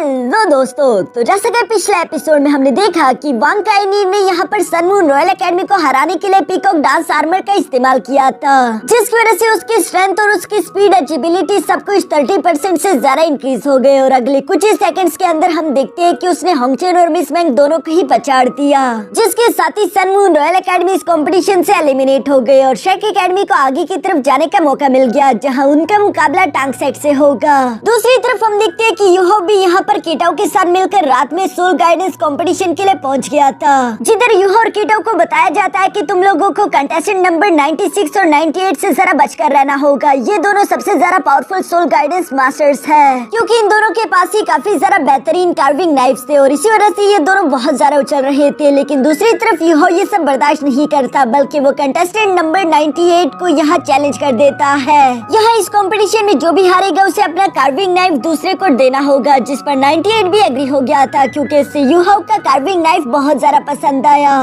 Hello दोस्तों, तो जैसा कि पिछले एपिसोड में हमने देखा कि वांग काइनी ने यहाँ पर सन मून रॉयल एकेडमी को हराने के लिए पीकॉक डांस आर्मर का इस्तेमाल किया था, जिसकी वजह से उसकी स्ट्रेंथ और उसकी स्पीड एजिबिलिटी सब कुछ 30% से ज्यादा इंक्रीज हो गए। और अगले कुछ ही सेकंड्स के अंदर हम देखते हैं कि उसने होंगचेन और मिस मैंग दोनों को ही पछाड़ दिया, जिसके साथ ही सन मून रॉयल एकेडमी इस कॉम्पिटिशन से एलिमिनेट हो गए और शेक एकेडमी को आगे की तरफ जाने का मौका मिल गया, जहाँ उनका मुकाबला टांग सेट से होगा। दूसरी तरफ हम देखते हैं कि यूहो भी यहाँ पर कीटाओ के साथ मिलकर रात में सोल गाइडेंस कंपटीशन के लिए पहुँच गया था, जिधर यूहो और कीटाओ को बताया जाता है कि तुम लोगों को कंटेस्टेंट नंबर 96 और 98 से जरा बचकर रहना होगा। ये दोनों सबसे ज्यादा पावरफुल सोल गाइडेंस मास्टर्स है, क्योंकि इन दोनों के पास ही काफी ज्यादा बेहतरीन कार्विंग नाइफ्स थे और इसी वजह से ये दोनों बहुत ज्यादा उछल रहे थे। लेकिन दूसरी तरफ यूहो ये सब बर्दाश्त नहीं करता, बल्कि वो कंटेस्टेंट नंबर 98 को यहाँ चैलेंज कर देता है। यहाँ इस कंपटीशन में जो भी हारेगा उसे अपना कार्विंग नाइफ दूसरे को देना होगा, जिस पर 98 भी एग्री हो गया था, क्योंकि इससे यूहो का कार्विंग नाइफ बहुत ज्यादा पसंद आया।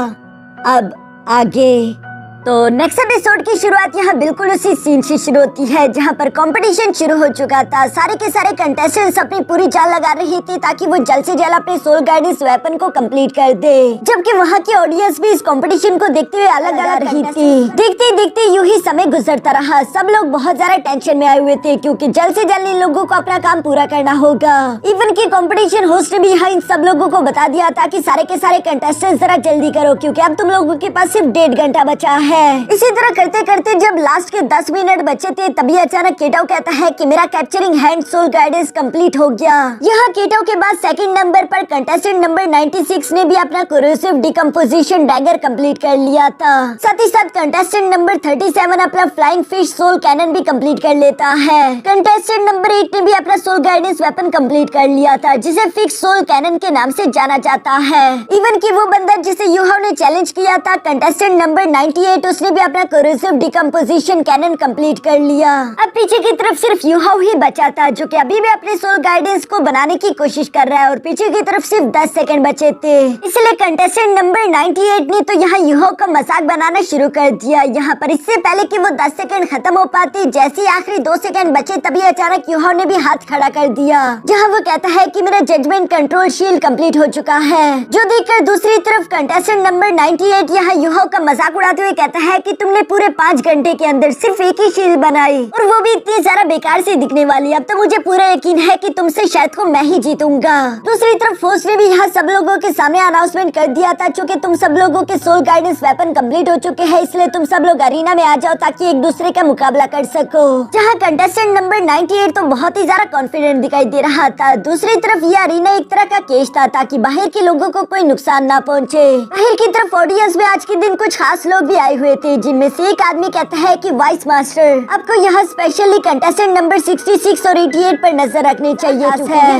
अब आगे तो नेक्स्ट एपिसोड की शुरुआत यहाँ बिल्कुल उसी सीन से शुरू होती है, जहाँ पर कंपटीशन शुरू हो चुका था। सारे के सारे कंटेस्टेंट्स अपनी पूरी जान लगा रही थी ताकि वो जल्द से जल्द अपने सोल गाइडेंस वेपन को कंप्लीट कर दे, जबकि वहाँ की ऑडियंस भी इस कंपटीशन को देखते हुए अलग अलग रही थी। देखते देखते यूं ही समय गुजरता रहा। सब लोग बहुत ज्यादा टेंशन में आए हुए थे, क्योंकि जल्द से जल्द इन लोगों को अपना काम पूरा करना होगा। इवन की कंपटीशन होस्ट ने भी यहाँ इन सब लोगों को बता दिया था कि सारे के सारे कंटेस्टेंट्स जरा जल्दी करो, क्योंकि अब तुम लोगों के पास सिर्फ 1.5 घंटा बचा है। इसी तरह करते करते जब लास्ट के 10 मिनट बचे थे, तभी अचानक कीटाओ कहता है कि मेरा capturing hand soul guidance complete हो गया। यहाँ कीटाओ के बाद सेकंड नंबर पर कंटेस्टेंट नंबर 96 ने भी अपना कोरोसिव डिकम्पोजिशन डैगर कंप्लीट कर लिया था। साथ ही साथ कंटेस्टेंट नंबर 37 अपना फ्लाइंग फिश सोल कैनन भी कंप्लीट कर लेता है। कंटेस्टेंट नंबर 8 ने भी अपना सोल गाइडेंस वेपन कंप्लीट कर लिया था, जिसे फिक्स सोल कैनन के नाम से जाना जाता है। इवन की वो बंदा जिसे यूहो ने चैलेंज किया था, कंटेस्टेंट नंबर 98, उसने भी अपना कोरोसिव डिकम्पोजिशन कैनन कंप्लीट कर लिया। अब पीछे की तरफ सिर्फ यूहो ही बचा था, जो कि अभी भी अपने सोल गाइडेंस को बनाने की कोशिश कर रहा है और पीछे की तरफ सिर्फ 10 सेकंड बचे थे। इसलिए कंटेस्टेंट नंबर 98 ने तो यहाँ यूहो का मजाक बनाना शुरू कर दिया। यहाँ पर इससे पहले कि वो 10 सेकंड खत्म हो पाते, जैसे ही आखिरी 2 सेकंड बचे, तभी अचानक यूहो ने भी हाथ खड़ा कर दिया, जहाँ वो कहता है कि मेरा जजमेंट कंट्रोल शील्ड कंप्लीट हो चुका है। जो देखकर दूसरी तरफ कंटेस्टेंट नंबर 98 यहाँ यूहो का मजाक उड़ाते हुए कहता है कि तुमने पूरे 5 घंटे के अंदर सिर्फ एक ही शील्ड बनाई, और वो भी इतनी ज्यादा बेकार से दिखने वाली। अब तो मुझे पूरा यकीन है कि तुमसे शायद को मैं ही जीतूंगा। दूसरी तरफ होस्ट ने भी यहाँ सब लोगों के सामने अनाउंसमेंट कर दिया था, क्योंकि तुम सब लोगों के सोल गाइडेंस वेपन कंप्लीट हो चुके हैं, इसलिए तुम सब लोग अरीना में आ जाओ ताकि एक दूसरे का मुकाबला कर सको। जहाँ कंटेस्टेंट नंबर 98 तो बहुत ही ज्यादा कॉन्फिडेंट दिखाई दे रहा था। दूसरी तरफ ये अरीना एक तरह का केज था, ताकि बाहर के लोगों को कोई नुकसान ना पहुँचे। बाहर की तरफ ऑडियंस में आज के दिन कुछ खास लोग भी आए हुए थे, जिनमें से एक आदमी कहता है कि वाइस मास्टर, आपको यहाँ स्पेशली कंटेस्टेंट नंबर 66 और 88 पर नजर रखनी चाहिए।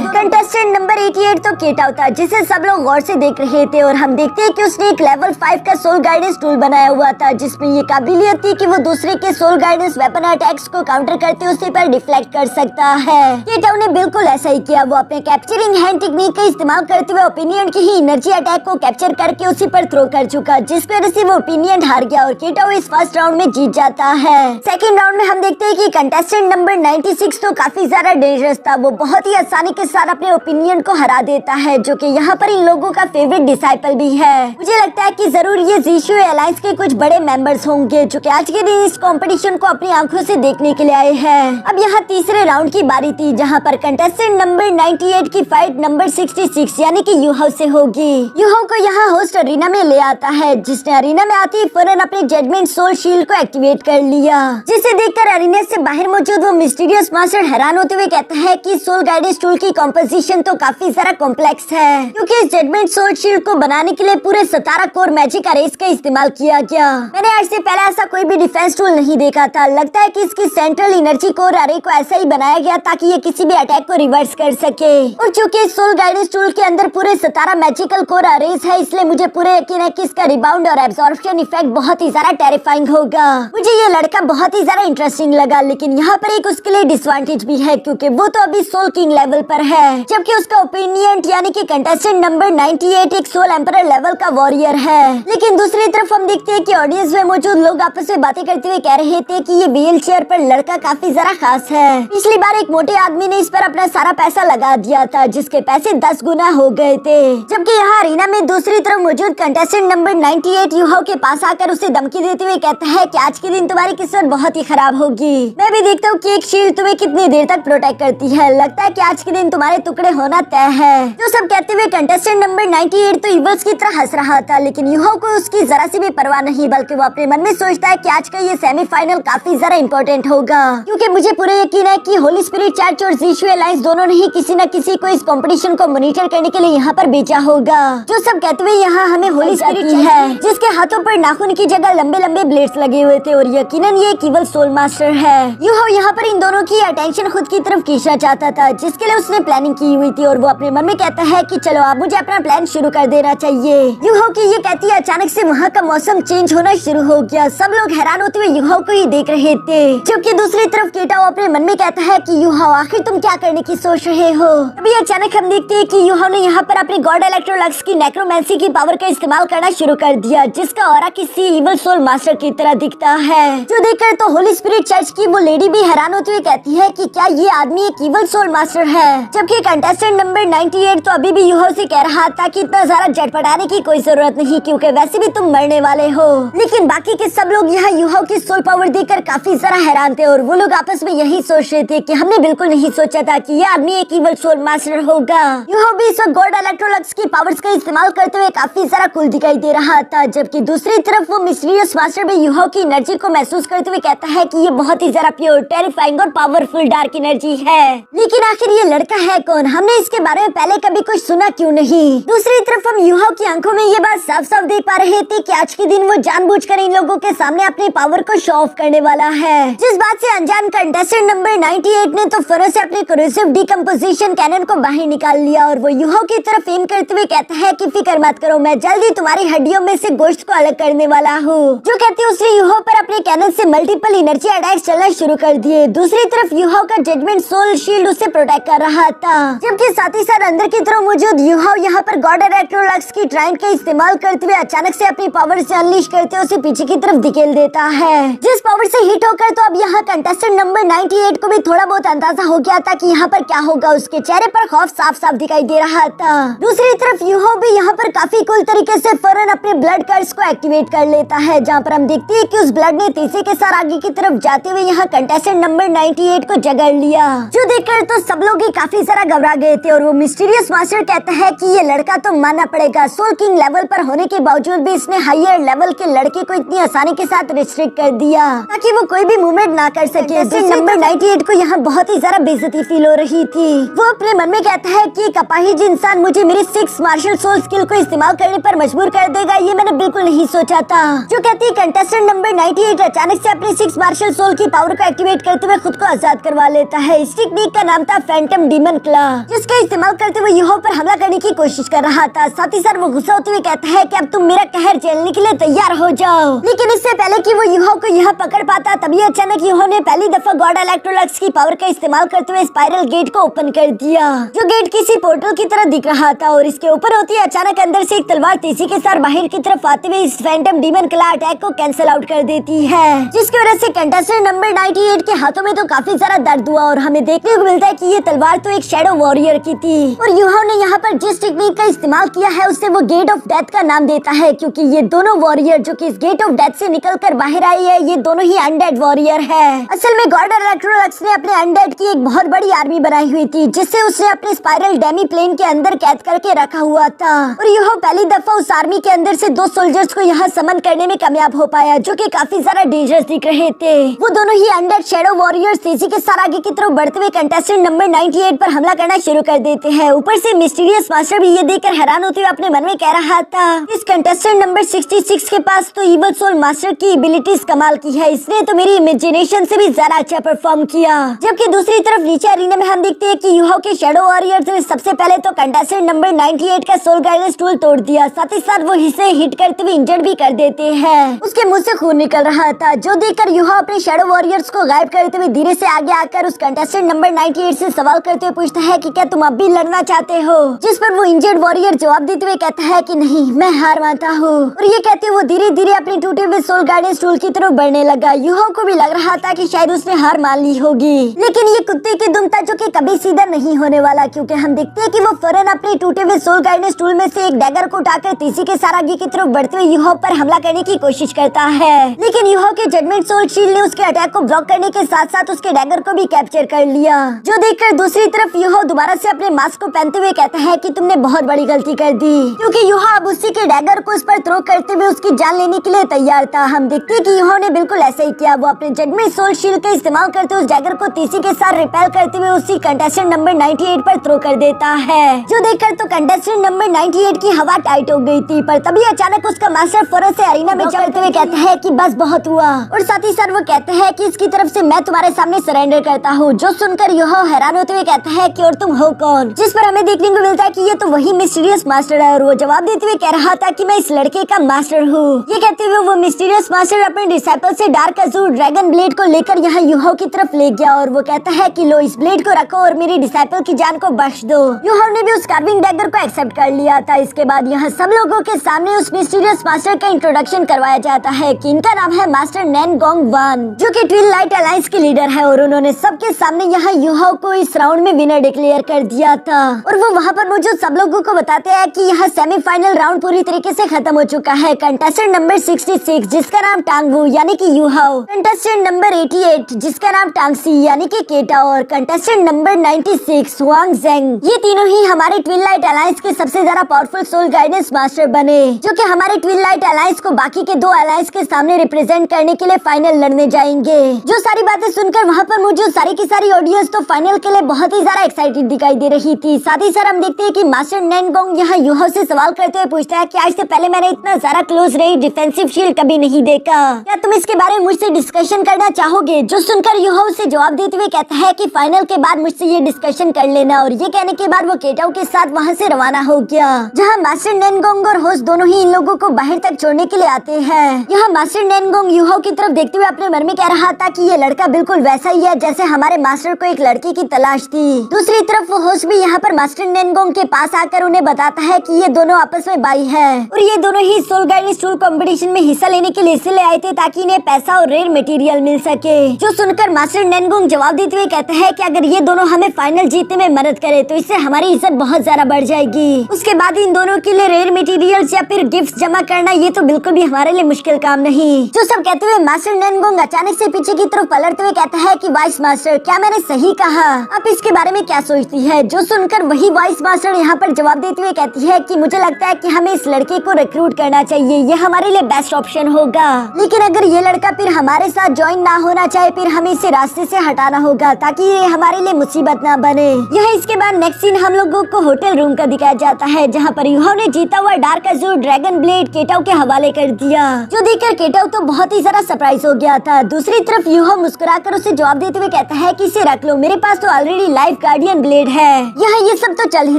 कंटेस्टेंट नंबर 88 तो कीटाओ था, जिसे सब लोग गौर से देख रहे थे, और हम देखते हैं कि उसने एक लेवल 5 का सोल गाइडेंस टूल बनाया हुआ था, जिसमें ये काबिलियत थी कि वो दूसरे के सोल गाइडेंस वेपन अटैक्स को काउंटर करते उसी पर डिफ्लेक्ट कर सकता है। कीटाओ ने बिल्कुल ऐसा ही किया। वो अपने कैप्चरिंग हैंड टेक्निक का इस्तेमाल करते हुए ओपिनियन की ही एनर्जी अटैक को कैप्चर करके उसी पर थ्रो कर चुका, जिसकी वजह से वो ओपिनियन हार गया और कीटाओ इस फर्स्ट राउंड में जीत जाता है। सेकंड राउंड में हम देखते हैं कि कंटेस्टेंट नंबर 96 तो काफी ज्यादा डेंजरस था। वो बहुत ही आसानी के साथ अपने ओपिनियन को हरा देता है, जो कि यहाँ पर इन लोगों का फेवरेट डिसाइपल भी है। मुझे लगता है कि जरूर ये जीशू अलायंस के कुछ बड़े मेंबर्स होंगे, जो कि आज के दिन इस कंपटीशन को अपनी आंखों से देखने के लिए आए हैं। अब यहाँ तीसरे राउंड की बारी थी, जहाँ पर कंटेस्टेंट नंबर 98 की फाइट नंबर 66 यानी कि यूहो से होगी। यूहो को यहाँ होस्ट अरीना में ले आता है, जिसने अरीना में आते ही फौरन अपने जजमेंट सोल शील्ड को एक्टिवेट कर लिया, जिसे देखकर अरीना से बाहर मौजूद वो मिस्टीरियस मास्टर हैरान होते हुए कहता है कि सोल गाइडेंस टूल की कंपोजिशन तो काफी सारा कॉम्प्लेक्स है, क्योंकि इस जजमेंट सोल शील्ड को बनाने के लिए पूरे 17 कोर मैजिक अरेज का इस्तेमाल किया गया। मैंने आज से पहले ऐसा कोई भी डिफेंस टूल नहीं देखा था। लगता है कि इसकी सेंट्रल एनर्जी कोर अरे को ऐसा ही बनाया गया ताकि ये किसी भी अटैक को रिवर्स कर सके, और चूंकि इस सोल गाइडेंस टूल के अंदर पूरे 17 मैजिकल कोर अरेज है, इसलिए मुझे पूरे यकीन है कि इसका रिबाउंड और एब्जॉर्प्शन इफेक्ट बहुत ही ही ज्यादा टेरिफाइंग होगा। मुझे ये लड़का बहुत ही ज्यादा इंटरेस्टिंग लगा, लेकिन यहाँ पर एक उसके लिए डिसएडवांटेज भी है क्योंकि वो तो अभी सोल किंग लेवल पर है, जबकि उसका ओपिनियन यानी कि कंटेस्टेंट नंबर 98 एक सोल एम्परर लेवल का वॉरियर है। लेकिन दूसरी तरफ हम देखते हैं कि ऑडियंस में मौजूद लोग आपस में बातें करते हुए कह रहे थे कि ये व्हील चेयर पर लड़का काफी जरा खास है। पिछली बार एक मोटे आदमी ने इस पर अपना सारा पैसा लगा दिया था, जिसके पैसे 10 गुना हो गए थे। जबकि यहाँ अरीना में दूसरी तरफ मौजूद कंटेस्टेंट नंबर 98 यूहो के पास आकर उसे धमकी देते हुए कहता है कि आज के दिन तुम्हारी किस्मत बहुत ही खराब होगी। मैं भी देखता हूँ कि एक शील्ड तुम्हें कितनी देर तक प्रोटेक्ट करती है, लगता है कि आज के दिन तुम्हारे टुकड़े होना तय है। जो सब कहते हुए कंटेस्टेंट नंबर 98 तो इवल्स की तरह हंस रहा था, लेकिन यूहो को उसकी जरा सी भी परवाह नहीं, बल्कि वो अपने मन में सोचता है कि आज का ये सेमीफाइनल काफी जरा इम्पोर्टेंट होगा, क्योंकि मुझे पूरा यकीन है कि होली स्पिरिट चर्च और जीशू अलायंस दोनों ने ही किसी न किसी को इस कंपटीशन को मॉनिटर करने के लिए यहाँ पर भेजा होगा। जो सब कहते हुए यहाँ हमें होली स्पिरिट है, जिसके हाथों पर नाखून की जगह लंबे लंबे ब्लेड्स लगे हुए थे, और यकीनन ये केवल सोल मास्टर है। यूहो यहाँ पर इन दोनों की अटेंशन खुद की तरफ खींचना चाहता था, जिसके लिए उसने प्लानिंग की हुई थी, और वो अपने मन में कहता है कि चलो अब मुझे अपना प्लान शुरू कर देना चाहिए। यूहो की ये कहती है अचानक से वहाँ का मौसम चेंज होना शुरू हो गया। सब लोग हैरान होते हुए यूहो को ही देख रहे थे, जबकि दूसरी तरफ केटाओ अपने मन में कहता है कि यूहो आखिर तुम क्या करने की सोच रहे हो। अभी अचानक हम देखते हैं कि यूहो ने यहाँ पर अपनी गॉड इलेक्ट्रोलक्स की नेक्रोमेंसी की पावर का इस्तेमाल करना शुरू कर दिया, जिसका ऑरा किसी इवल सोल मास्टर की तरह दिखता है। जो देखकर तो होली स्पिरिट चर्च की वो लेडी भी हैरान होते हुए कहती है कि क्या ये आदमी एक इवल सोल मास्टर है, जबकि कंटेस्टेंट नंबर 98 तो अभी भी यूहो से कह रहा था कि इतना ज्यादा झटपटाने की कोई जरूरत नहीं, क्योंकि वैसे भी तुम मरने वाले हो। लेकिन बाकी के सब लोग यहाँ यूहो की सोल पावर देखकर काफी जरा हैरान थे, और वो लोग आपस में यही सोच रहे थे कि हमने बिल्कुल नहीं सोचा था कि ये आदमी एक इवल सोल मास्टर होगा। यूहो भी इस वक्त गॉड इलेक्ट्रोलक्स की पावर्स का इस्तेमाल करते हुए काफी जरा कूल दिखाई दे रहा था, जबकि दूसरी तरफ वो मिस्टीरियस मास्टर भी यूहो की एनर्जी को महसूस करते हुए कहता है कि ये बहुत ही जरा प्योर, टेरिफाइंग और पावरफुल डार्क एनर्जी है। लेकिन आखिर ये लड़का है कौन? हमने इसके बारे में पहले कभी कुछ सुना क्यों नहीं? दूसरी तरफ हम यूहो की आंखों में ये बात साफ साफ देख पा रहे थे कि आज के दिन वो जानबूझकर इन लोगों के सामने अपनी पावर को शो ऑफ करने वाला है, जिस बात से अनजान कंटेस्टेंट नंबर 98 ने तो फौरन से अपने कोरोसिव डिकम्पोजिशन कैनन को बाहर निकाल लिया, और वो यूहो की तरफ एम करते हुए कहता है कि फिक्र मत करो, मैं जल्दी तुम्हारी हड्डियों में से गोश्त को अलग करने वाला हूँ। जो कहती है उसने यूहो पर अपने कैनन से मल्टीपल एनर्जी अटैक्स चलना शुरू कर दिए। दूसरी तरफ यूहो का जजमेंट सोल शील्ड उसे प्रोटेक्ट कर रहा था, जबकि साथ ही साथ अंदर की तरफ मौजूद यूहो यहाँ पर गॉड इलेक्ट्रोलक्स की ट्राइंट का इस्तेमाल करते हुए अचानक से अपनी पावर से अनलीश करते हुए उसे पीछे की तरफ धकेल देता है, जिस पावर से हिट होकर तो अब यहाँ कंटेस्टेंट नंबर 98 को भी थोड़ा बहुत अंदाजा हो गया था कि यहाँ पर क्या होगा। उसके चेहरे पर खौफ साफ साफ दिखाई दे रहा था। दूसरी तरफ यूहो भी यहाँ पर काफी कूल तरीके से फौरन अपने ब्लड कर्स को एक्टिवेट कर लेता है, जहाँ पर हम देखते हैं कि उस ब्लड ने तेजी के साथ आगे की तरफ जाते हुए यहाँ कंटेस्टेंट नंबर 98 को जगड़ लिया, जो देखकर तो सब लोग ही काफी सारा घबरा गए थे। और वो मिस्टीरियस मास्टर कहता है कि ये लड़का तो मानना पड़ेगा, सोल किंग लेवल पर होने के बावजूद भी इसने हायर लेवल के लड़के को इतनी आसानी के साथ रिस्ट्रिक्ट कर दिया ताकि वो कोई भी मूवमेंट ना कर सके। नंबर 98 को यहाँ बहुत ही ज्यादा बेइज्जती फील हो रही थी। वो अपने मन में कहता है कि एक अपाहिज इंसान मुझे मेरी 6 मार्शल सोल स्किल को इस्तेमाल करने पर मजबूर कर देगा, ये मैंने बिल्कुल नहीं सोचा था। जो कहती है कंटेस्टेंट नंबर 98 अचानक से अपनी 6 मार्शल सोल की पावर को एक्टिवेट करते हुए खुद को आजाद करवा लेता है। इस टेक्निक का नाम था फैंटम डीमन क्ला, जिसका इस्तेमाल करते हुए यूहो पर हमला करने की कोशिश कर रहा था। साथ ही साथ वो गुस्सा होते हुए कहता है कि अब तुम मेरा कहर झेलने के लिए तैयार हो जाओ। लेकिन इससे पहले कि वो यूहो को यहाँ पकड़ पाता, तभी अचानक यूहो ने पहली दफा गॉड इलेक्ट्रोलक्स की पावर का इस्तेमाल करते हुए स्पाइरल गेट को ओपन कर दिया, जो गेट किसी पोर्टल की तरह दिख रहा था। और इसके ऊपर होती है अचानक अंदर से एक तलवार तेजी के साथ बाहर की तरफ आते हुए इस फैंटम डीमन क्ला अटैक को कैंसिल आउट कर देती है, जिसकी वजह से कंटेस्टेंट नंबर 98 के हाथों में तो काफी ज्यादा दर्द हुआ। और हमें देखने को मिलता है कि ये तलवार तो एक शैडो वॉरियर की थी, और यूहो ने यहाँ पर जिस टेक्निक का इस्तेमाल किया है उससे वो गेट ऑफ डेथ का नाम देता है, क्योंकि ये दोनों वॉरियर जो कि इस गेट ऑफ डेथ से निकलकर बाहर आई है, ये दोनों ही अनडेड वॉरियर है। असल में गॉड इलेक्ट्रोलक्स ने अपने अनडेड की एक बहुत बड़ी आर्मी बनाई हुई थी, जिससे उसने अपने स्पाइरल डेमी प्लेन के अंदर कैद करके रखा हुआ था। और यूहो पहली दफा उस आर्मी के अंदर से 2 सोल्जर्स को यहाँ समन करने में कामयाब हो पाया, जो कि काफी ज्यादा डेंजरस दिख रहे थे। वो दोनों ही अनडेड शैडो वॉरियर्स तेजी के साथ आगे की तरफ बढ़ते हुए कंटेस्टेंट नंबर 98 पर हमला करना शुरू कर देते हैं। ऊपर से मिस्टीरियस मास्टर भी ये देखकर हैरान होते हुए अपने मन में कह रहा था, इस कंटेस्टेंट नंबर 66 के पास तो इवल सोल मास्टर की एबिलिटीज कमाल की है, इसने तो मेरी इमेजिनेशन से भी ज्यादा अच्छा परफॉर्म किया। जबकि दूसरी तरफ नीचे अरीना में हम देखते हैं कि यूहो के शैडो वॉरियर्स ने सबसे पहले तो कंटेस्टेंट नंबर 98 का सोल गाइडेंस टूल तोड़ दिया, साथ ही साथ वो इसे हिट करते हुए इंजर्ड भी कर देते हैं। उसके मुंह से खून निकल रहा था, जो देखकर यूहा अपने शैडो वॉरियर्स को गायब करते हुए धीरे से आगे आकर उस कंटेस्टेंट नंबर 98 से सवाल करते हुए पूछता है कि क्या तुम अब भी लड़ना चाहते हो, जिस पर वो इंजर्ड वॉरियर जवाब देते हुए कहता है कि नहीं, मैं हार मानता हूँ। और ये कहते हुए वो धीरे धीरे अपने टूटे हुए सोल गार्डियंस टूल की तरफ बढ़ने लगा। यूहा को भी लग रहा था कि शायद उसने हार मान ली होगी, लेकिन ये कुत्ते की दुम था जो कि कभी सीधा नहीं होने वाला, क्योंकि हम देखते हैं कि वो फौरन अपने टूटे हुए सोल गार्डियंस टूल में से एक डैगर को उठाकर तीसी के सारागी की तरफ बढ़ते हुए यूहा पर हमला करने की कोशिश करता है। लेकिन यूहा के जजमेंट सोल शील्ड ने उसके अटैक को ब्लॉक करने के साथ साथ उसके डैगर को भी कैप्चर कर लिया, जो देखकर दूसरी तरफ यूहा दोबारा से अपने मास्क को पहनते हुए कहता है कि तुमने बहुत बड़ी गलती कर दी, क्योंकि यूहा अब उसी के डैगर को उस पर थ्रो करते हुए उसकी जान लेने के लिए तैयार था। हम देखते हैं कि यूहा ने बिल्कुल ऐसा ही किया। वो अपने जजमेंट सोल शील्ड का इस्तेमाल करते हुए उस डैगर को तीसी के साथ रिपेल करते हुए उसी कंटेस्टेंट नंबर 98 पर थ्रो कर देता है, जो देखकर तो कंटेस्टेंट नंबर 98 की हवा टाइट हो गई थी। पर तभी अचानक उसका मास्टर फौरन से अरीना में चढ़ते हुए कहता है कि बस बहुत हुआ, और साथ ही साथ वो कहते हैं कि इसकी तरफ से मैं तुम्हारे सामने सरेंडर करता हूँ, जो सुनकर यूहा हैरान होते हुए कहता है कि और तुम हो कौन, जिस पर हमें देखने को मिलता है कि ये तो वही मिस्टीरियस मास्टर है। और वो जवाब देते हुए कह रहा था कि मैं इस लड़के का मास्टर हूँ। ये कहते हुए वो मिस्टीरियस मास्टर अपने डिसाइपल से डार्क अज़ूर ड्रैगन ब्लेड को लेकर यहाँ यूहा की तरफ ले गया, और वो कहता है कि लो, इस ब्लेड को रखो और मेरी डिसाइपल की जान को बख्श दो। यूहा ने भी उस कार्विंग डैगर को एक्सेप्ट कर लिया था। इसके बाद यहाँ सब लोगों के सामने उस मिस्टीरियस मास्टर का इंट्रोडक्शन करवाया जाता है कि इनका नाम है मास्टर नैनगोंग वान, जो कि ट्विन लाइट अलायंस के लीडर है, और उन्होंने सबके सामने यहाँ यूहा को इस राउंड में विनर डिक्लेयर कर दिया था। और वो वहाँ पर मौजूद सब लोगों को बताते हैं कि यहाँ सेमीफाइनल राउंड पूरी तरीके से खत्म हो चुका है। कंटेस्टेंट नंबर 66 जिसका नाम टांगवू यानी कि यूहाओ, कंटेस्टेंट नंबर 88 जिसका नाम टांगसी यानी कि केटा, और कंटेस्टेंट नंबर 96 वांग जेंग, ये तीनों ही हमारे ट्विन लाइट अलायंस के सबसे ज्यादा पावरफुल सोल गाइडेंस मास्टर बने, जो कि हमारे ट्विन लाइट अलायंस को बाकी के दो अलायंस के सामने रिप्रेजेंट करने के लिए फाइनल लड़ने जाएंगे। जो सारी बातें सुनकर वहाँ पर मौजूद सारी की सारी ऑडियंस तो फाइनल के लिए बहुत ही ज्यादा एक्साइटेड दिखाई दे रही थी। साथ ही साथ हम देखते हैं कि मास्टर नैनगोंग यहाँ यूहा से सवाल करते हुए पूछता है कि आज से पहले मैंने इतना ज्यादा क्लोज रही डिफेंसिव शील्ड कभी नहीं देखा, क्या तुम इसके बारे में मुझसे डिस्कशन करना चाहोगे? जो सुनकर यूहा उसे जवाब देते हुए कहता है कि फाइनल के बाद मुझसे ये डिस्कशन कर लेना। और ये कहने के बाद वो केटाओ के साथ वहाँ से रवाना हो गया, जहाँ मास्टर नैनगोंग और होस्ट दोनों ही इन लोगों को बाहर तक छोड़ने के लिए आते हैं। यहाँ मास्टर नैनगोंग यूहा की तरफ देखते हुए अपने मन में कह रहा था कि ये लड़का बिल्कुल वैसा ही है जैसे हमारे मास्टर को एक लड़की की तलाश थी। दूसरी तरफ वो होस्ट भी यहाँ पर मास्टर नैनगोंग के पास आकर उन्हें बताता है कि ये दोनों आपस में भाई है, और ये दोनों ही सोल गाइडेंस टूल कंपटीशन में हिस्सा लेने के लिए इसलिए आए थे ताकि इन्हें पैसा और रेयर मटेरियल मिल सके। जो सुनकर मास्टर नैनगोंग जवाब देते हुए कहते हैं कि अगर ये दोनों हमें फाइनल जीतने में मदद करे तो इससे हमारी इज्जत बहुत ज्यादा बढ़ जाएगी। उसके बाद इन दोनों के लिए रेयर मटेरियल्स या फिर गिफ्ट जमा करना ये तो बिल्कुल भी हमारे लिए मुश्किल काम नहीं। जो सब कहते हुए मास्टर नैनगोंग अचानक से पीछे की तरफ पलटते हुए कहता है कि वाइस मास्टर, क्या मैंने सही कहा? आप इसके बारे में क्या सोचती है? जो सुनकर वही वाइस मास्टर यहाँ पर जवाब देते हुए कहती है कि मुझे लगता है कि हमें इस लड़के को रिक्रूट करना चाहिए, ये हमारे लिए बेस्ट ऑप्शन होगा। लेकिन अगर ये लड़का फिर हमारे साथ ज्वाइन ना होना चाहे फिर हमें इसे रास्ते से हटाना होगा ताकि ये हमारे लिए मुसीबत ना बने। यह इसके बाद नेक्स्ट सीन हम लोगों को होटल रूम का दिखाया जाता है, जहाँ पर यूहा ने जीता हुआ डार्क अज़ूर ड्रैगन ब्लेड केटाओ के हवाले कर दिया, जो देखकर केटाओ तो बहुत ही ज्यादा सरप्राइज हो गया था। दूसरी तरफ यूहा मुस्कुराकर उसे जवाब देते हुए कहता है कि इसे रख लो, मेरे पास तो ऑलरेडी लाइफ गार्डियन ब्लेड है। यहाँ ये सब तो चल ही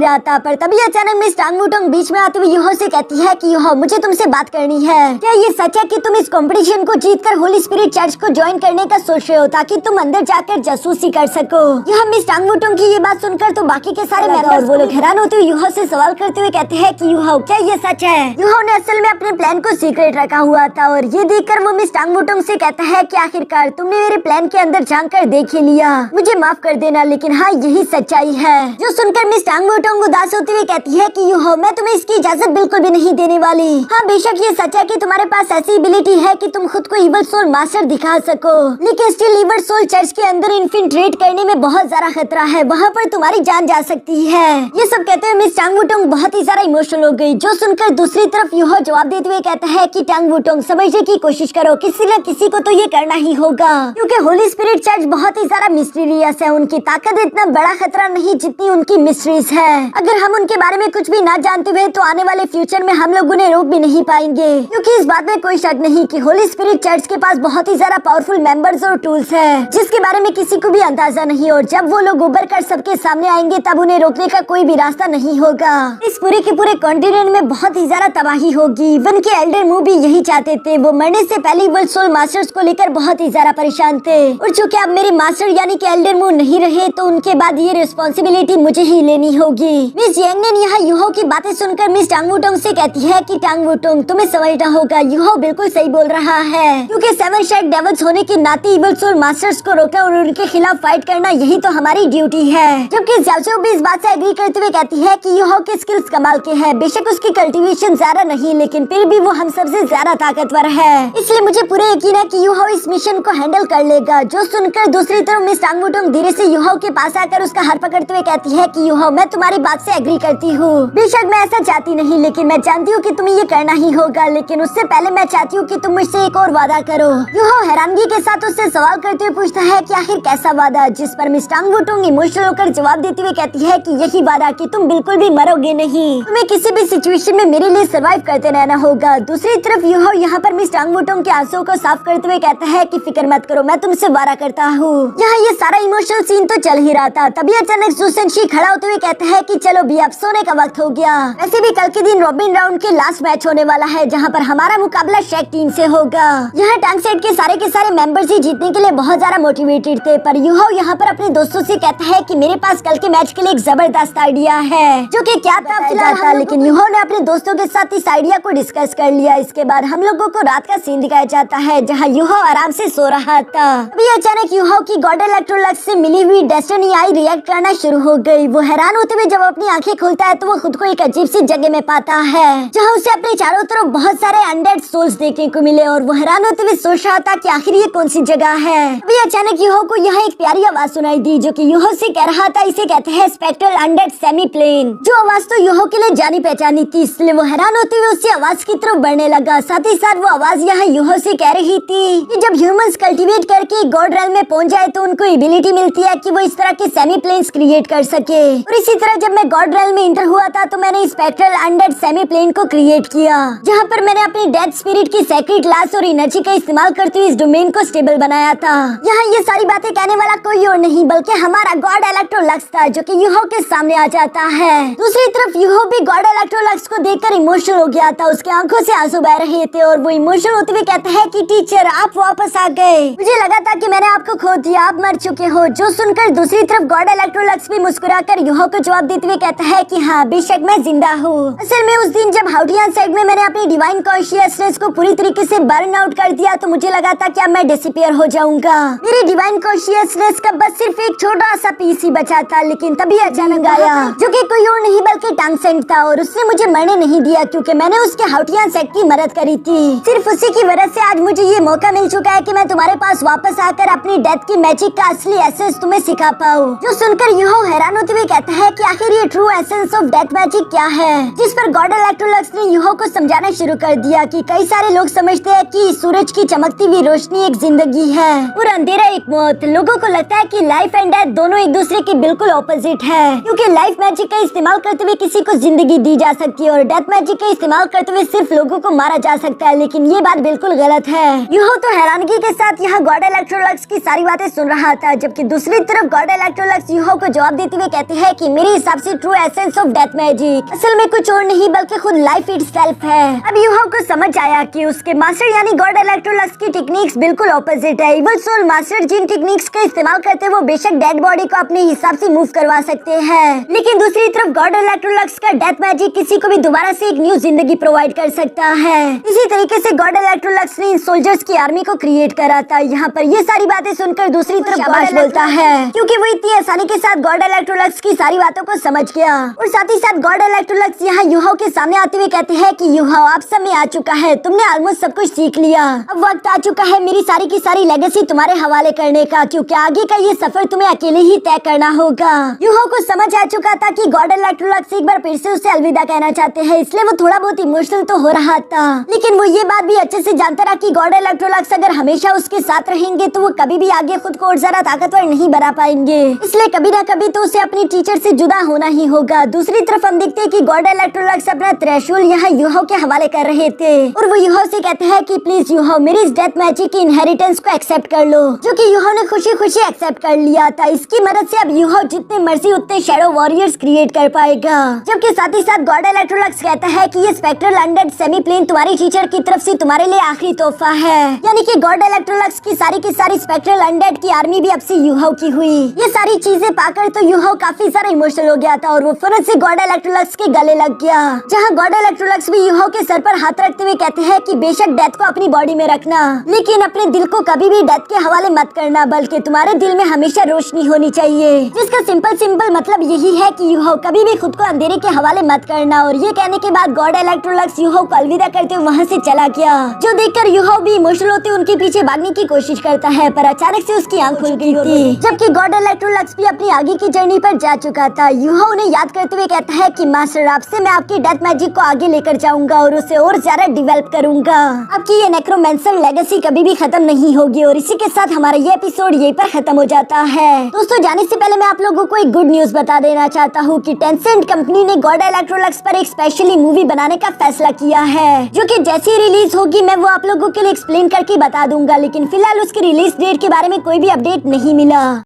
रहा था, पर तभी अचानक मिस टांगवूटोंग बीच में आते हुए यूहा से कहती है कि यूहा, मुझे तुमसे बात करनी है। क्या ये सच है कि तुम इस कंपटीशन को जीतकर होली स्पिरिट चर्च को ज्वाइन करने का सोच रहे हो ताकि तुम अंदर जाकर जासूसी कर सको? यहाँ मिस टांगवूटोंग की ये बात सुनकर तो बाकी के सारे मेंबर्स वो लोग हैरान होते हुए यूहा से सवाल करते हुए कहते हैं कि यूहा, क्या ये सच है? यूहा ने असल में अपने प्लान को सीक्रेट रखा हुआ था, और ये देखकर वो मिस टांगवूटोंग से कहता है कि आखिरकार तुमने मेरे प्लान के अंदर झांककर देख ही लिया, मुझे माफ कर देना, लेकिन हाँ यही सच्चाई है। जो सुनकर मिस टांगवूटोंग उदास होते हुए कहती है कि यूहा, मैं तुम्हें इसकी इजाजत बिल्कुल भी नहीं देने वाली। हाँ बेशक ये सच है कि तुम्हारे पास ऐसी एबिलिटी है कि तुम खुद को इवल सोल मास्टर दिखा सको, लेकिन स्टिल इवल सोल चर्च के अंदर इन्फिल्ट्रेट करने में बहुत ज्यादा खतरा है, वहाँ पर तुम्हारी जान जा सकती है। ये सब कहते हुए मिस टांगवूटोंग बहुत ही ज्यादा इमोशनल हो गई। जो सुनकर दूसरी तरफ यूहा जवाब देते हुए कहता है कि टांगवूटोंग, समझने की कोशिश करो, किसी न किसी को तो ये करना ही होगा, क्योंकि होली स्पिरिट चर्च बहुत ही ज्यादा मिस्टीरियस है। उनकी ताकत इतना बड़ा खतरा नहीं जितनी उनकी मिस्ट्रीज है। अगर हम उनके बारे में कुछ भी ना जानते हुए तो आने वाले फ्यूचर में हम लोग उन्हें रोक भी नहीं पाएंगे, क्योंकि इस बात में कोई शक नहीं कि होली स्पिरिट चर्च के पास बहुत ही ज्यादा पावरफुल मेंबर्स और टूल्स है, जिसके बारे में किसी को भी अंदाजा नहीं, और जब वो लोग उभर कर सबके सामने आएंगे तब उन्हें रोकने का कोई भी रास्ता नहीं होगा। इस पूरे के पूरे कॉन्टिनेंट में बहुत ही ज्यादा तबाही होगी। वन के एल्डर मूव भी यही चाहते थे। वो मरने से पहले वर्ल्ड सोल मास्टर्स को लेकर बहुत ही ज्यादा परेशान थे और चूंकि अब मेरे मास्टर यानी कि एल्डर मूव नहीं रहे तो उनके बाद ये रिस्पॉन्सिबिलिटी मुझे ही लेनी होगी। मिस यांग ने यहाँ यूहो की बातें सुनकर मिस टांग वुटोंग से कहती है कि टांग वुटोंग तुम्हें समझना होगा, यूहो बिल्कुल सही बोल रहा है क्योंकि सेवन शेड डेविल्स होने के नाते इविल सोल मास्टर्स को रोकना और उनके खिलाफ फाइट करना यही तो हमारी ड्यूटी है। जबकि ज़ाओ भी इस बात से एग्री करते हुए कहती है कि यूहो के स्किल्स कमाल के हैं। बेशक उसकी कल्टीवेशन ज्यादा नहीं लेकिन फिर भी वो हम सबसे ज्यादा ताकतवर है, इसलिए मुझे पूरे यकीन है कि यूहो इस मिशन को हैंडल कर लेगा। जो सुनकर दूसरी तरफ मिस टांग वुटोंग धीरे से यूहो के पास आकर उसका हाथ पकड़ते हुए कहती है कि यूहो मैं तुम्हारी बात से एग्री करती हूँ। बेशक मैं ऐसा चाहती नहीं लेकिन मैं जानती हूँ कि तुम्हें ये करना ही होगा, लेकिन उससे पहले मैं चाहती हूँ कि तुम मुझसे एक और वादा करो। यूहो हैरानगी के साथ उससे सवाल करते हुए पूछता है कि आखिर कैसा वादा, जिस पर मिस टांग वुटोंग इमोशनल होकर जवाब देते हुए कहती है कि यही वादा कि तुम बिल्कुल भी मरोगे नहीं, तुम्हें किसी भी सिचुएशन में मेरे लिए सर्वाइव करते रहना होगा। दूसरी तरफ यूहो यहाँ पर मिस टांग वुटोंग के आंसुओं को साफ करते हुए कहता है कि फिक्र मत करो, मैं तुमसे वादा करता हूँ। यहाँ ये सारा इमोशनल सीन तो चल ही रहा था, तभी अचानक जू सेंशी खड़ा होते हुए कहता है कि चलो भी अब सोने का वक्त हो गया। वैसे भी कल के दिन रॉबिन राउंड के लास्ट मैच होने वाला है जहाँ पर हमारा मुकाबला शेक टीम से होगा। यहाँ टैंक सेट के सारे मेंबर्स ही जीतने के लिए बहुत ज्यादा मोटिवेटेड थे, पर यूहो यहाँ पर अपने दोस्तों से कहता है कि मेरे पास कल के मैच के लिए एक जबरदस्त आइडिया है, जो कि क्या था फिलहाल, लेकिन यूहो ने अपने दोस्तों के साथ इस आइडिया को डिस्कस कर लिया। इसके बाद हम लोगों को रात का सीन दिखाया जाता है जहाँ यूहो आराम से सो रहा था। अभी अचानक यूहो की गॉड इलेक्ट्रोलक्स से मिली हुई डेस्टिनी आई रिएक्ट करना शुरू हो गई। वो हैरान होते हुए जब अपनी आंखें खोलता है तो वो खुद को एक अजीब सी जगह में पाता है जहाँ उसे अपने चारों तरफ बहुत सारे अनडेड सोल्स देखने को मिले और वो हैरान होते हुए सोच रहा था कि आखिर ये कौन सी जगह है। अभी अचानक यूहो को यहाँ एक प्यारी आवाज सुनाई दी जो कि यूहो से कह रहा था, इसे कहते हैं स्पेक्ट्रल अनडेड सेमी प्लेन। जो आवाज तो यूहो के लिए जानी पहचानी थी, इसलिए वो हैरान होते हुए उसी आवाज की तरफ बढ़ने लगा। साथ ही साथ वो आवाज यहाँ यूहो से कह रही थी कि जब ह्यूमंस कल्टीवेट करके गॉड रेल्म में पहुंच जाए तो उनको एबिलिटी मिलती है कि वो इस तरह के सेमी प्लेन्स क्रिएट कर सके। और इसी तरह जब मैं गॉड रेल्म में इंटर हुआ था तो मैंने स्पेक्ट्रल अनडेड सेमी प्लेन को क्रिएट किया, जहाँ पर मैंने अपनी डेथ स्पिरिट की सेक्रेट क्लास और एनर्जी का इस्तेमाल करते हुए इस डोमेन को स्टेबल बनाया था। यहाँ ये सारी बातें कहने वाला कोई और नहीं बल्कि हमारा गॉड इलेक्ट्रोलक्स था जो कि यूहो के सामने आ जाता है। दूसरी तरफ यूहो भी गॉड इलेक्ट्रोलक्स को देखकर इमोशनल हो गया था, उसके आंखों से आंसू बह रहे थे और वो इमोशनल होते हुए कहता है कि टीचर आप वापस आ गए, मुझे लगा था कि मैंने आपको खो दिया, आप मर चुके हो। जो सुनकर दूसरी तरफ गॉड इलेक्ट्रोलक्स भी मुस्कुराकर यूहो को जवाब देते हुए कहता है कि हाँ बेशक मैं जिंदा हूँ। असल में उस दिन जब हाउटियान साइड में मैंने अपनी डिवाइन कॉन्शियसनेस को पूरी तरीके से बर्न आउट कर दिया तो मुझे लगा था कि अब मैं डिसअपीयर हो जाऊंगा। मेरी डिवाइन कॉन्शियसनेस का बस सिर्फ एक छोटा सा पीस ही बचा था, लेकिन तभी अचानक आया जो कि कोई और नहीं बल्कि टांग सेंट था और उसने मुझे मरने नहीं दिया क्योंकि मैंने उसके हाउटियान सेट की मदद करी थी। सिर्फ उसी की वजह से आज मुझे ये मौका मिल चुका है कि मैं तुम्हारे पास वापस आकर अपनी डेथ की मैजिक का असली एसेंस तुम्हें सिखा पाऊँ। जो सुनकर यूहो हैरान होते हुए कहता है कि आखिर ये true essence of death magic क्या है, जिस पर गॉड इलेक्ट्रोलक्स ने यूहो को समझाना शुरू कर दिया कि कई सारे लोग समझते हैं कि सूरज की चमकती हुई रोशनी एक जिंदगी है और अंधेरा एक मौत। लोगों को लगता है कि लाइफ एंड डेथ दोनों एक दूसरे के बिल्कुल ऑपोजिट है, क्योंकि लाइफ मैजिक का इस्तेमाल करते हुए किसी को जिंदगी दी जा सकती है और डेथ मैजिक का इस्तेमाल करते हुए सिर्फ लोगों को मारा जा सकता है, लेकिन ये बात बिल्कुल गलत है। यूहो तो हैरानगी के साथ यहाँ गॉड इलेक्ट्रोलक्स की सारी बातें सुन रहा था, जबकि दूसरी तरफ गॉड इलेक्ट्रोलक्स यूहो को जवाब देते हुए कहते हैं कि मेरे हिसाब से true essence of death magic असल में कुछ और नहीं बल्कि खुद लाइफ इटसेल्फ है। अब यूहो को समझ आया कि उसके मास्टर यानी गॉड इलेक्ट्रोलक्स की टेक्निक्स बिल्कुल ऑपोजिट है। इविल सोल मास्टर जिन टेक्निक्स का इस्तेमाल करते हैं वो बेशक डेड बॉडी को अपने हिसाब से मूव करवा सकते हैं, लेकिन दूसरी तरफ गॉड इलेक्ट्रोलक्स का डेथ मैजिक किसी को भी दोबारा से एक न्यू जिंदगी प्रोवाइड कर सकता है। इसी तरीके से गॉड इलेक्ट्रोलक्स ने इन सोल्जर्स की आर्मी को क्रिएट करा था। यहाँ पर ये सारी बातें सुनकर दूसरी तरफ शाबाश बोलता है क्योंकि वो इतनी आसानी के साथ गॉड इलेक्ट्रोलक्स की सारी बातों को समझ गया। और साथ ही साथ गॉड इलेक्ट्रोलक्स यहाँ यूहो के सामने आते हुए कहते हैं कि यूहो अब समय आ चुका है, तुमने ऑलमोस्ट सब कुछ सीख लिया, अब वक्त आ चुका है मेरी सारी की सारी लेगेसी तुम्हारे हवाले करने का, क्योंकि आगे का ये सफर तुम्हें अकेले ही तय करना होगा। यूहो को समझ आ चुका था कि गॉड इलेक्ट्रोलक्स एक बार फिर से उसे अलविदा कहना चाहते हैं, इसलिए वो थोड़ा बहुत इमोशनल तो हो रहा था, लेकिन वो ये बात भी अच्छे से जानता रहा कि गॉड इलेक्ट्रोलक्स अगर हमेशा उसके साथ रहेंगे तो वो कभी भी आगे खुद को और ज्यादा ताकतवर नहीं बना पाएंगे, इसलिए कभी न कभी तो उसे अपनी टीचर से जुदा होना ही होगा। दूसरी तरफ हम देखते हैं कि गॉड इलेक्ट्रोलक्स अपना थ्रेशोल्ड यहाँ यूहो के हवाले कर रहे थे और वो यूहो से कहते हैं कि प्लीज यूहो मेरी इस डेथ मैजिक की इनहेरिटेंस को एक्सेप्ट कर लो, जो कि यूहो ने खुशी खुशी एक्सेप्ट कर लिया था। इसकी मदद से अब यूहो जितने मर्जी उतने शैडो वॉरियर्स क्रिएट कर पाएगा, जबकि साथ ही साथ गॉड इलेक्ट्रोलक्स कहता है कि ये स्पेक्ट्रल अनडेड सेमी प्लेन तुम्हारी टीचर की तरफ से तुम्हारे लिए आखिरी तोहफा है। यानी कि गॉड इलेक्ट्रोलक्स की सारी स्पेक्ट्रल अनडेड की आर्मी भी अब से यूहो की हुई। ये सारी चीजें पाकर तो यूहो काफी सारा इमोशनल हो गया था और वो फौरन से गॉड इलेक्ट्रोलक्स के गले लग गया। जहाँ गॉड इलेक्ट्रोलक्स भी यूहो के सर पर हाथ रखते हुए कहते हैं कि बेशक डेथ को अपनी बॉडी में रखना, लेकिन अपने दिल को कभी भी डेथ के हवाले मत करना, बल्कि तुम्हारे दिल में हमेशा रोशनी होनी चाहिए। जिसका सिंपल मतलब यही है कि यूहो कभी भी खुद को अंधेरे के हवाले मत करना। और ये कहने के बाद गॉड इलेक्ट्रोलक्स यूहो को अलविदा करते हुए वहाँ से चला गया। जो देखकर यूहो भी इमोशनल होते उनके पीछे भागने की कोशिश करता है, पर अचानक से उसकी आंख खुल गई थी। जबकि गॉड इलेक्ट्रोलक्स भी अपनी आगे की जर्नी पर जा चुका था। यूहो उन्हें याद करते हुए कहता है कि मास्टर, आपसे मैं आपकी डेथ मैजिक को आगे लेकर जाऊंगा और उसे और ज्यादा डेवलप करूंगा। आपकी ये नेक्रोमेंसर लेगेसी कभी भी खत्म नहीं होगी। और इसी के साथ हमारा ये एपिसोड यहीं पर खत्म हो जाता है। दोस्तों, जाने से पहले मैं आप लोगों को एक गुड न्यूज बता देना चाहता हूँ कि टेंसेंट कंपनी ने गॉड इलेक्ट्रोलक्स पर एक स्पेशली मूवी बनाने का फैसला किया है, जो कि जैसी रिलीज होगी मैं वो आप लोगों के लिए एक्सप्लेन करके बता दूंगा। लेकिन फिलहाल उसकी रिलीज डेट के बारे में कोई भी अपडेट नहीं मिला।